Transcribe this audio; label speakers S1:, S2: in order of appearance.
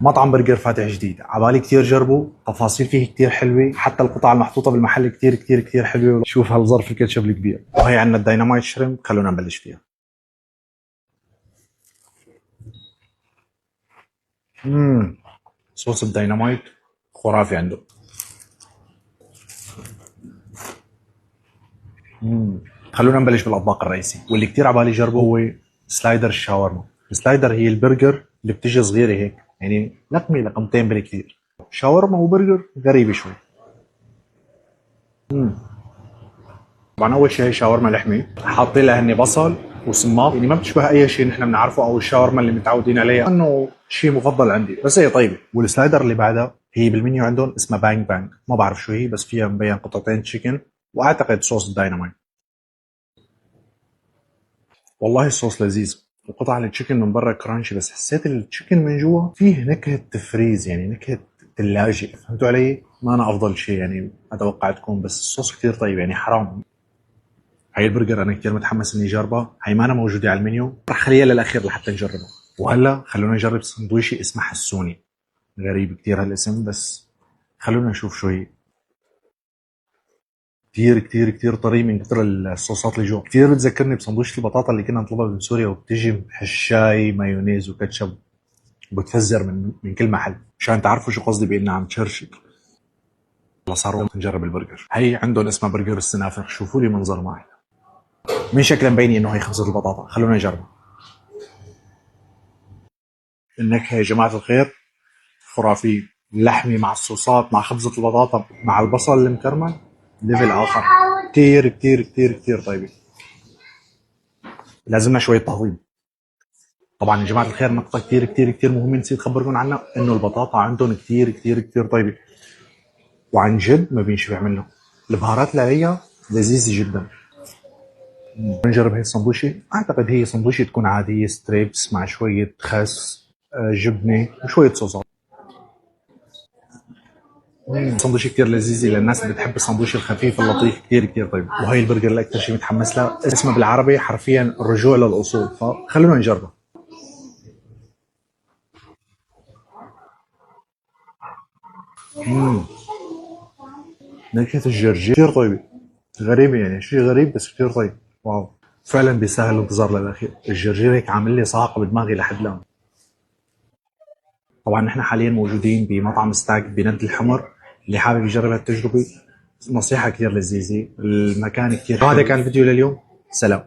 S1: مطعم برجر فاتح جديد، عبالي كتير جربوا، تفاصيل فيه كتير حلوة، حتى القطع المحطوطة بالمحل كتير كتير كتير حلوة. شوف هالظرف الكاتشب الكبير، وهي عندنا الداينامايت شريمب. خلونا نبلش فيها. صوص الداينامايت خرافي عنده. خلونا نبلش بالاطباق الرئيسي واللي كتير عبالي جربه، هو سلايدر الشاورما. السلايدر هي البرجر اللي بتجي صغيره هيك، يعني لقمه لقمتين بالكثير. شاورما وبرجر غريبه شوي. طبعا اول شيء هي شاورما لحمه، حاطين لها هني بصل وصماق، يعني ما بتشبه اي شيء نحن بنعرفه او الشاورما اللي متعودين عليها، انه شيء مفضل عندي، بس هي طيبه. والسلايدر اللي بعدها هي بالمنيو عندهم اسمها بانج بانج، ما بعرف شو هي، بس فيها مبين قطعتين تشيكن واعتقد صوص الداينامايت. والله الصوص لذيذ، وقطع التشيكن من برا كرانشي، بس حسيت التشيكن من جوا فيه نكهة تفريز، يعني نكهة ثلاجة. فهمتوا علي؟ ما أنا أفضل شيء يعني أتوقع تكون، بس الصوص كثير طيب، يعني حرام. هاي البرجر أنا كثير متحمس إني أجربها، هاي ما أنا موجودة على المنيو، رح خليها للأخير لحتى نجربها. وهلا خلونا نجرب سندويشي اسمه حسوني. غريب كثير هالاسم، بس خلونا نشوف شو هي. كتير كتير كتير طري من كتر الصوصات اللي جوا. كتير بتذكرني بسندويشة البطاطا اللي كنا نطلبها من سوريا، وبتجي حشاي مايونيز وكاتشب وبتفزر من كل محل. مشان تعرفوا شو قصدي بإنها عم تشرشك. يلا صاروا نجرب البرجر. هي عندهم اسمها برجر السنافر، شوفوا لي منظر معي. من شكلها مبيني انه هي خبزة البطاطا. خلونا نجربها. النكهة يا جماعة الخير خرافية. اللحمة مع الصوصات مع خبزة البطاطا مع البصل المكرمل، ليفل آخر. كتير كتير كتير كتير طيبة. لازمنا شوية تهضيم. طبعا يا جماعة الخير نقطة كتير كتير كتير مهمة نسيت أخبركم عنها، إنه البطاطا عندهم كتير كتير كتير طيبة، وعن جد ما بينشبع منه. البهارات اللي عليها لذيذة جدا. نجرب هي السندويشة. أعتقد هي سندويشة تكون عادية، ستريبس مع شوية خس، جبنة وشوية صوصات. سندويشة كتير لذيذة للناس اللي بتحب السندويش الخفيف اللطيف، كتير كتير طيب. وهي البرجر اللي أكتر شيء متحمس لها، اسمها بالعربي حرفيا الرجوع للأصول، فخلونا نجربها. نكهة الجرجير كتير طيبة، غريبة يعني، شيء غريب بس كتير طيب. واو، فعلا بيسهل الانتظار للأخير. الجرجير هيك عامل لي صاعقة بدماغي لحد الآن. طبعا نحن حاليا موجودين بمطعم ستاك بند الحمر، اللي حابب يجرب هالتجربة نصيحة كتير لذيذة، المكان كتير حلو. وهذا كان الفيديو لليوم، سلام.